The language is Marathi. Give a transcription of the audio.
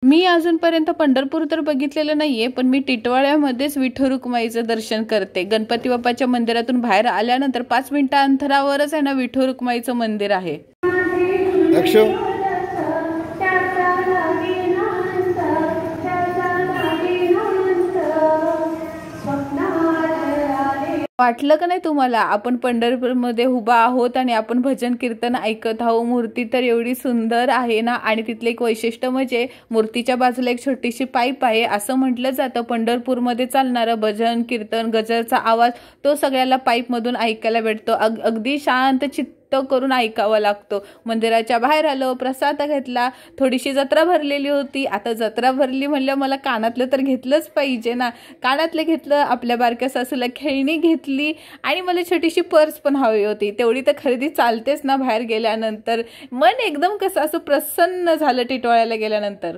मी अजूनपर्यंत पंढरपूर तर बघितलेलं नाहीये, पण मी टिटवाळ्यामध्येच विठ्ठल रुक्माईचं दर्शन करते। गणपती बाप्पाच्या मंदिरातून बाहेर आल्यानंतर 5 मिनिटा अंतरावरच आहे ना विठ्ठल रुक्माईचं मंदिर आहे। वाटलं का नाही तुम्हाला आपण पंढरपूरमध्ये उभा आहोत आणि आपण भजन कीर्तन ऐकत आहोत। मूर्ती तर एवढी सुंदर आहे ना, आणि तिथले एक वैशिष्ट्य म्हणजे मूर्तीच्या बाजूला एक छोटीशी पाईप आहे। असं म्हटलं जातं पंढरपूरमध्ये चालणारं भजन कीर्तन गजरचा आवाज तो सगळ्याला पाईप मधून ऐकायला भेटतो। अगदी शांत चित्त करून ऐकावं लागतो। मंदिराच्या बाहेर आलो, प्रसाद घेतला, थोडीशी जत्रा भरलेली होती। आता जत्रा भरली म्हणलं मला कानातलं तर घेतलंच पाहिजे ना, कानातलं घेतलं, आपल्या बारक्या सासूला खेळणी घेतली आणि मला छोटीशी पर्स पण हवी होती। तेवढी तर खरेदी चालतेच ना बाहेर गेल्यानंतर। मन एकदम कसं असं प्रसन्न झालं टिटवाळ्याला गेल्यानंतर।